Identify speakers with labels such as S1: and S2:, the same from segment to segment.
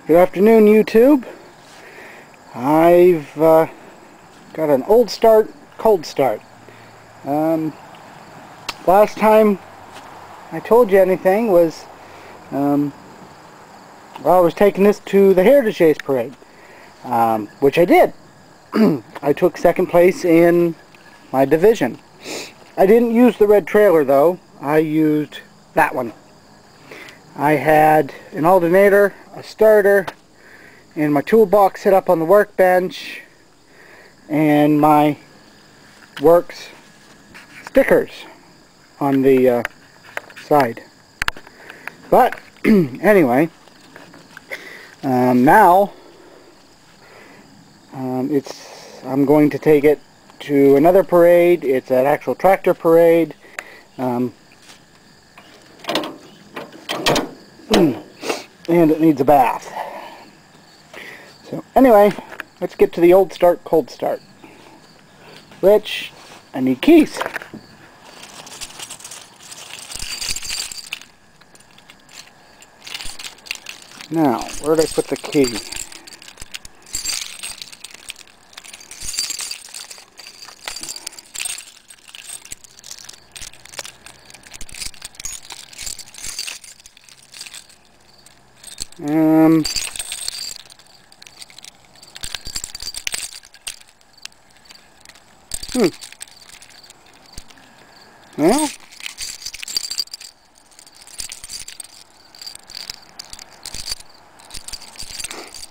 S1: Good afternoon, YouTube. I've got an old start, cold start. Last time I told you anything was, I was taking this to the Heritage Days Parade, which I did. I took second place in my division. I didn't use the red trailer though. I used that one. I had an alternator, a starter, and my toolbox set up on the workbench, and my works stickers on the side. But anyway, now I'm going to take it to another parade. It's an actual tractor parade. And it needs a bath. So anyway, let's get to the old start, cold start. Which, I need keys. Now, where did I put the key? Well,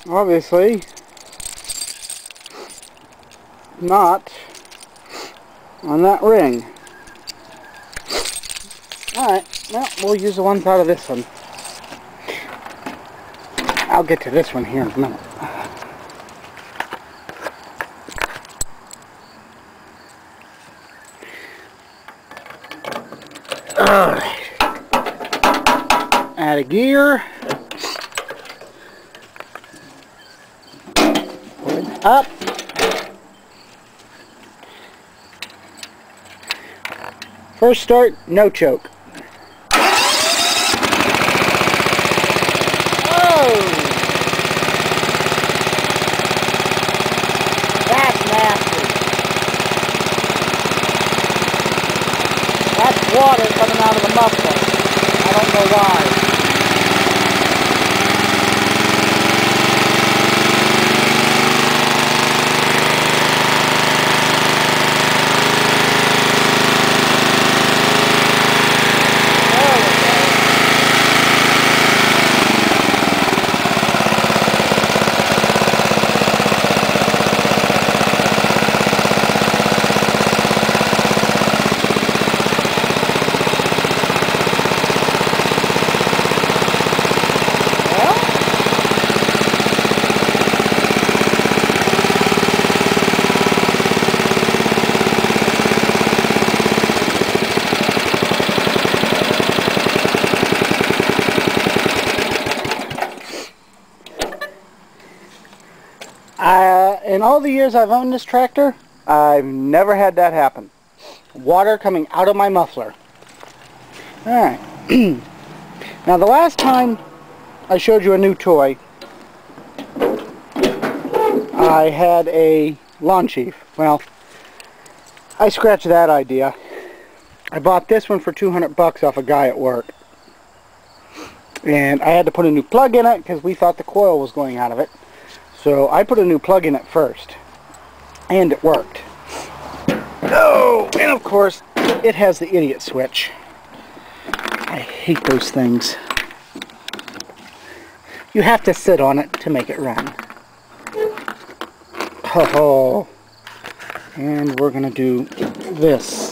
S1: obviously not on that ring. Alright, well, we'll use the ones out of this one. I'll get to this one here in a minute. Alright. Add a gear. Pull it up. First start, no choke. That's water coming out of the muffler. I don't know why. In all the years I've owned this tractor, I've never had that happen. Water coming out of my muffler. Alright. Now the last time I showed you a new toy, I had a lawn chief. Well, I scratched that idea. I bought this one for 200 bucks off a guy at work. And I had to put a new plug in it because we thought the coil was going out of it. So I put a new plug in it first, and it worked. Oh, and of course, it has the idiot switch. I hate those things. You have to sit on it to make it run. Oh, and we're gonna do this.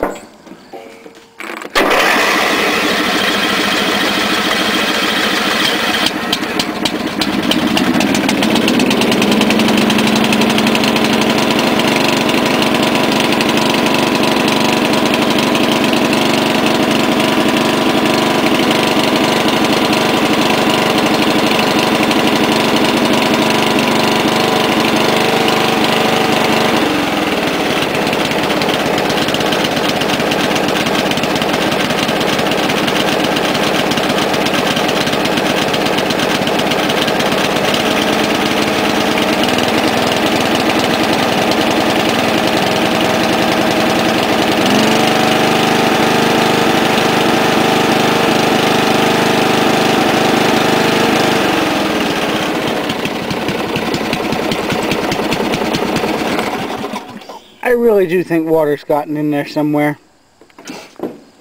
S1: really do think water's gotten in there somewhere.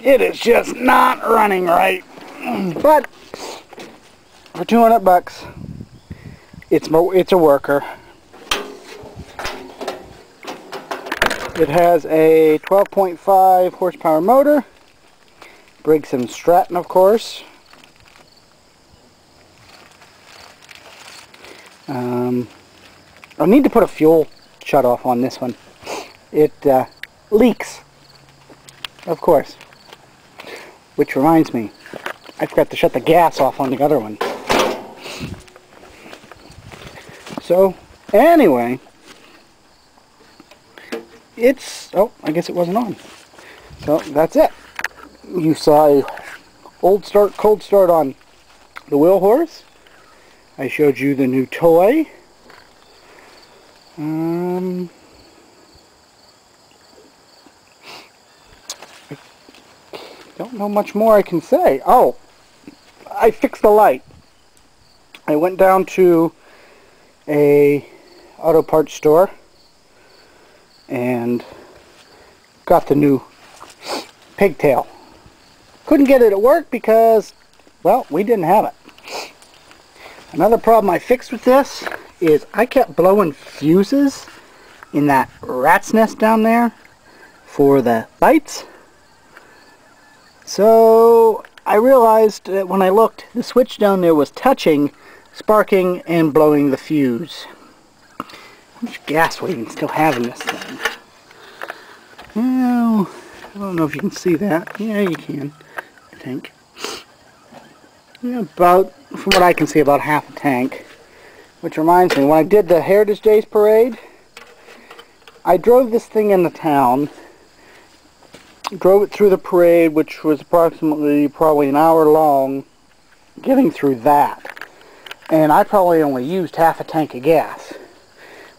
S1: It is just not running right. But for 200 bucks, it's a worker. It has a 12.5 horsepower motor. Briggs & Stratton, of course. I need to put a fuel shutoff on this one. It leaks, of course. Which reminds me, I forgot to shut the gas off on the other one. So, anyway, oh, I guess it wasn't on. So, that's it. You saw a old start, cold start on the wheel horse. I showed you the new toy. I don't know much more I can say. Oh, I fixed the light. I went down to a auto parts store and got the new pigtail. Couldn't get it to work because, well, we didn't have it. Another problem I fixed with this is I kept blowing fuses in that rat's nest down there for the lights. So I realized that when I looked, the switch down there was touching, sparking, and blowing the fuse. How much gas will you even still have in this thing? Well, I don't know if you can see that. Yeah, you can, I think. Yeah, about, from what I can see, about half a tank. Which reminds me, when I did the Heritage Days Parade, I drove this thing into town, drove it through the parade, which was approximately probably an hour long, getting through that. And I probably only used half a tank of gas.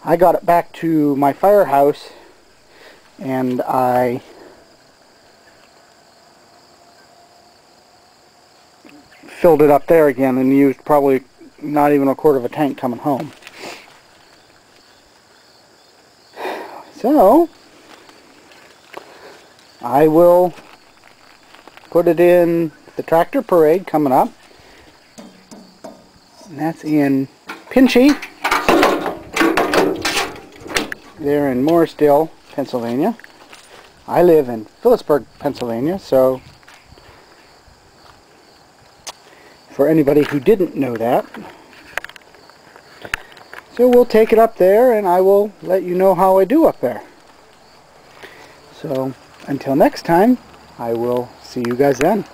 S1: I got it back to my firehouse, and I filled it up there again and used probably not even a quarter of a tank coming home. So I will put it in the tractor parade coming up, and that's in Pinchy. They're in Morrisdale, Pennsylvania. I live in Phillipsburg, Pennsylvania, so for anybody who didn't know that. So we'll take it up there and I will let you know how I do up there. So until next time, I will see you guys then.